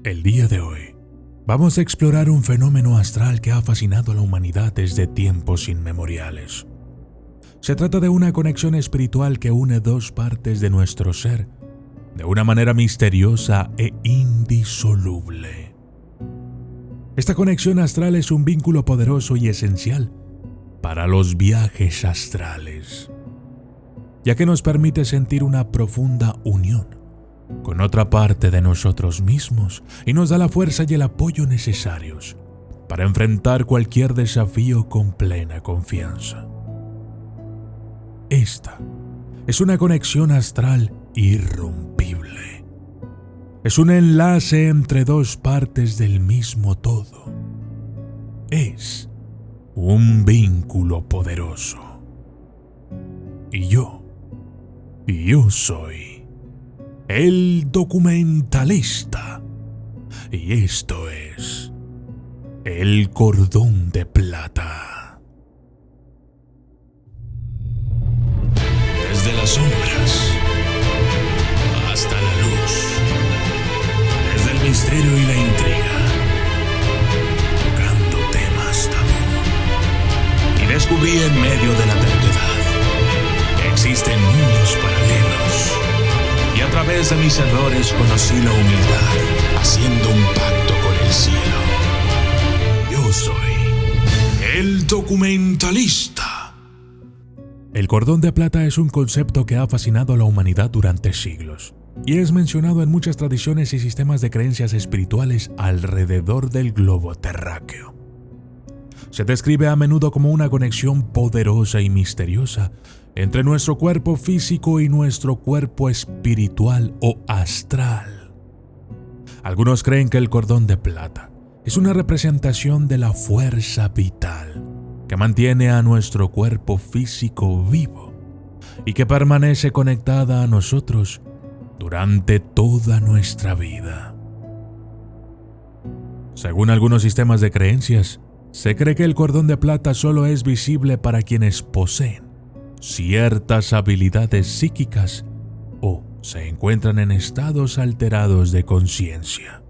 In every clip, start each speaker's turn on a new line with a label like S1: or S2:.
S1: El día de hoy, vamos a explorar un fenómeno astral que ha fascinado a la humanidad desde tiempos inmemoriales. Se trata de una conexión espiritual que une dos partes de nuestro ser de una manera misteriosa e indisoluble. Esta conexión astral es un vínculo poderoso y esencial para los viajes astrales, ya que nos permite sentir una profunda unión con otra parte de nosotros mismos y nos da la fuerza y el apoyo necesarios para enfrentar cualquier desafío con plena confianza. Esta es una conexión astral irrompible. Es un enlace entre dos partes del mismo todo. Es un vínculo poderoso. Y yo soy el documentalista. Y esto es El Cordón de Plata. Desde las sombras hasta la luz, desde el misterio y la intriga, tocando temas tabú. Y descubrí en medio de la verdad que existen mundos paralelos. Y a través de mis errores conocí la humildad, haciendo un pacto con el cielo. Yo soy el documentalista. El cordón de plata es un concepto que ha fascinado a la humanidad durante siglos y es mencionado en muchas tradiciones y sistemas de creencias espirituales alrededor del globo terráqueo. Se describe a menudo como una conexión poderosa y misteriosa entre nuestro cuerpo físico y nuestro cuerpo espiritual o astral. Algunos creen que el cordón de plata es una representación de la fuerza vital que mantiene a nuestro cuerpo físico vivo y que permanece conectada a nosotros durante toda nuestra vida. Según algunos sistemas de creencias, se cree que el cordón de plata solo es visible para quienes poseen ciertas habilidades psíquicas o se encuentran en estados alterados de conciencia.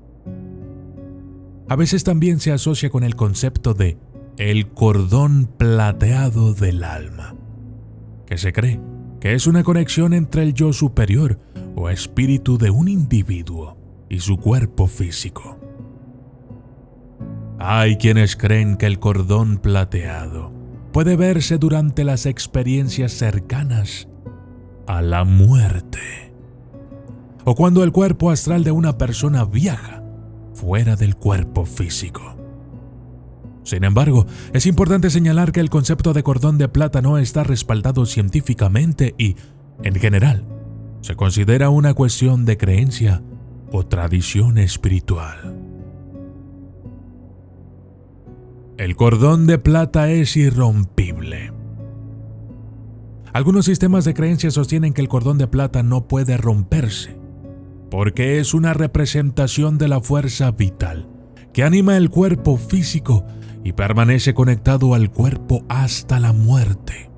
S1: A veces también se asocia con el concepto de el cordón plateado del alma, que se cree que es una conexión entre el yo superior o espíritu de un individuo y su cuerpo físico. Hay quienes creen que el cordón plateado puede verse durante las experiencias cercanas a la muerte, o cuando el cuerpo astral de una persona viaja fuera del cuerpo físico. Sin embargo, es importante señalar que el concepto de cordón de plata no está respaldado científicamente y, en general, se considera una cuestión de creencia o tradición espiritual. El cordón de plata es irrompible. Algunos sistemas de creencia sostienen que el cordón de plata no puede romperse, porque es una representación de la fuerza vital que anima el cuerpo físico y permanece conectado al cuerpo hasta la muerte.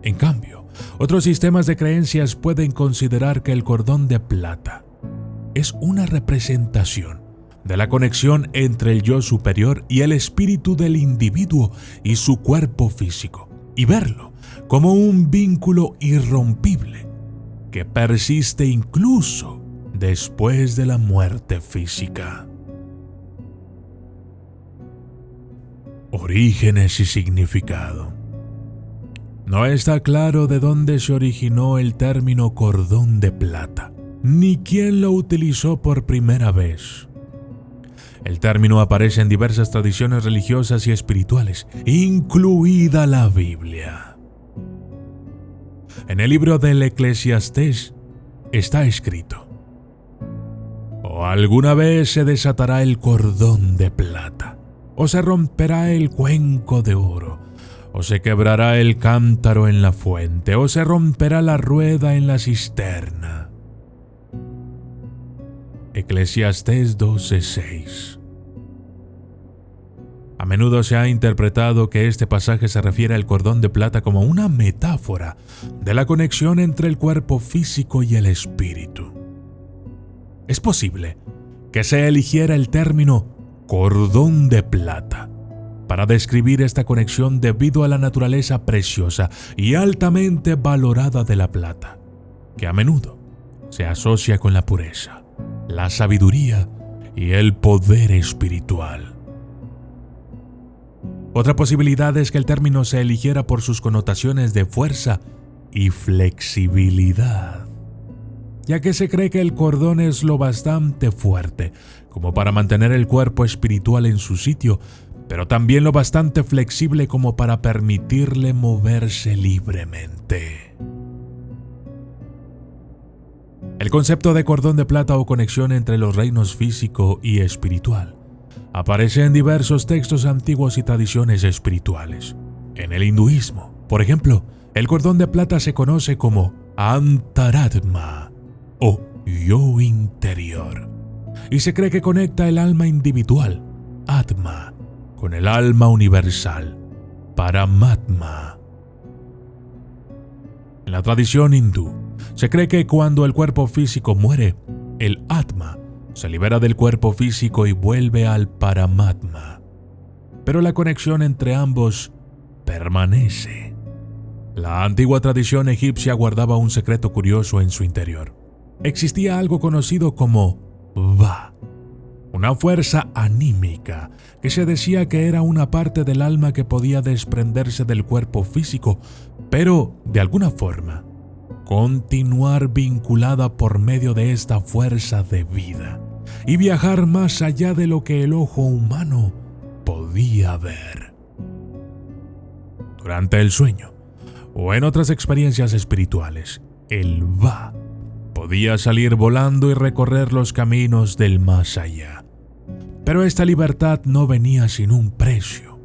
S1: En cambio, otros sistemas de creencias pueden considerar que el cordón de plata es una representación de la conexión entre el yo superior y el espíritu del individuo y su cuerpo físico, y verlo como un vínculo irrompible que persiste incluso después de la muerte física. Orígenes y significado. No está claro de dónde se originó el término cordón de plata, ni quién lo utilizó por primera vez. El término aparece en diversas tradiciones religiosas y espirituales, incluida la Biblia. En el libro del Eclesiastés está escrito: «O alguna vez se desatará el cordón de plata, o se romperá el cuenco de oro, o se quebrará el cántaro en la fuente, o se romperá la rueda en la cisterna». Eclesiastés 12:6. A menudo se ha interpretado que este pasaje se refiere al cordón de plata como una metáfora de la conexión entre el cuerpo físico y el espíritu. Es posible que se eligiera el término cordón de plata para describir esta conexión debido a la naturaleza preciosa y altamente valorada de la plata, que a menudo se asocia con la pureza, la sabiduría y el poder espiritual. Otra posibilidad es que el término se eligiera por sus connotaciones de fuerza y flexibilidad, ya que se cree que el cordón es lo bastante fuerte como para mantener el cuerpo espiritual en su sitio, pero también lo bastante flexible como para permitirle moverse libremente. El concepto de cordón de plata o conexión entre los reinos físico y espiritual aparece en diversos textos antiguos y tradiciones espirituales. En el hinduismo, por ejemplo, el cordón de plata se conoce como Antaratma o yo interior, y se cree que conecta el alma individual, Atma, con el alma universal, Paramatma. En la tradición hindú, se cree que cuando el cuerpo físico muere, el Atma se libera del cuerpo físico y vuelve al Paramatma, pero la conexión entre ambos permanece. La antigua tradición egipcia guardaba un secreto curioso en su interior. Existía algo conocido como Va, una fuerza anímica que se decía que era una parte del alma que podía desprenderse del cuerpo físico, pero de alguna forma continuar vinculada por medio de esta fuerza de vida y viajar más allá de lo que el ojo humano podía ver. Durante el sueño o en otras experiencias espirituales, el Va podía salir volando y recorrer los caminos del más allá. Pero esta libertad no venía sin un precio.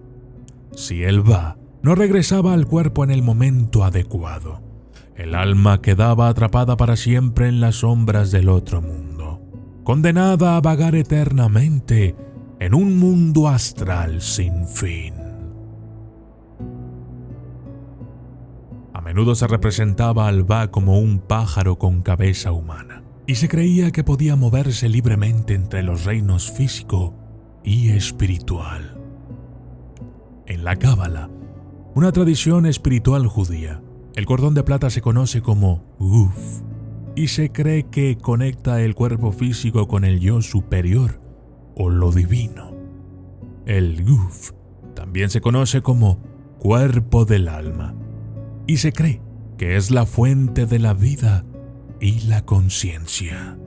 S1: Si el Va no regresaba al cuerpo en el momento adecuado, el alma quedaba atrapada para siempre en las sombras del otro mundo, condenada a vagar eternamente en un mundo astral sin fin. A menudo se representaba al Va como un pájaro con cabeza humana, y se creía que podía moverse libremente entre los reinos físico y espiritual. En la Cábala, una tradición espiritual judía, el cordón de plata se conoce como Guf, y se cree que conecta el cuerpo físico con el yo superior o lo divino. El Guf también se conoce como cuerpo del alma, y se cree que es la fuente de la vida y la conciencia.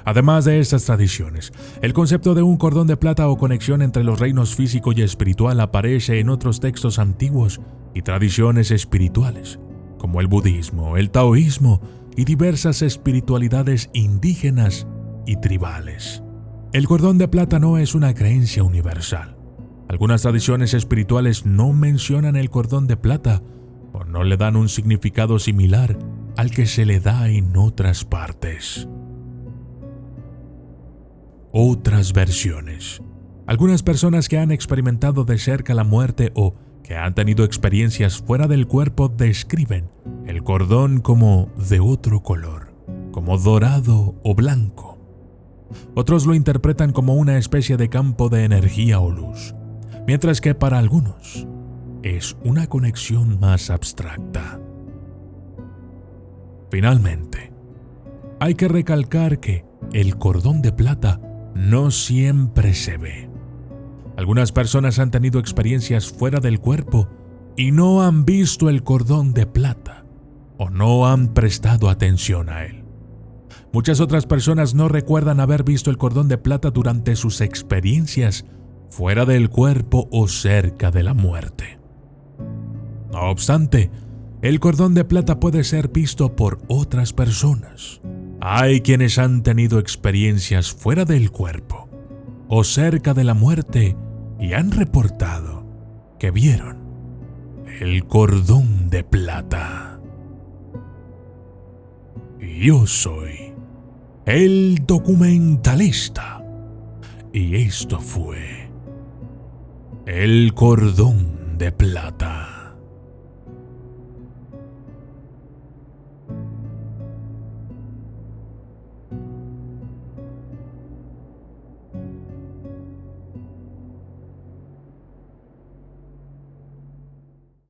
S1: Además de estas tradiciones, el concepto de un cordón de plata o conexión entre los reinos físico y espiritual aparece en otros textos antiguos y tradiciones espirituales, como el budismo, el taoísmo y diversas espiritualidades indígenas y tribales. El cordón de plata no es una creencia universal. Algunas tradiciones espirituales no mencionan el cordón de plata o no le dan un significado similar al que se le da en otras partes. Otras versiones. Algunas personas que han experimentado de cerca la muerte o que han tenido experiencias fuera del cuerpo describen el cordón como de otro color, como dorado o blanco. Otros lo interpretan como una especie de campo de energía o luz, mientras que para algunos es una conexión más abstracta. Finalmente, hay que recalcar que el cordón de plata no siempre se ve. Algunas personas han tenido experiencias fuera del cuerpo y no han visto el cordón de plata o no han prestado atención a él. Muchas otras personas no recuerdan haber visto el cordón de plata durante sus experiencias fuera del cuerpo o cerca de la muerte. No obstante, el cordón de plata puede ser visto por otras personas. Hay quienes han tenido experiencias fuera del cuerpo o cerca de la muerte y han reportado que vieron el cordón de plata. Yo soy el documentalista y esto fue el cordón de plata.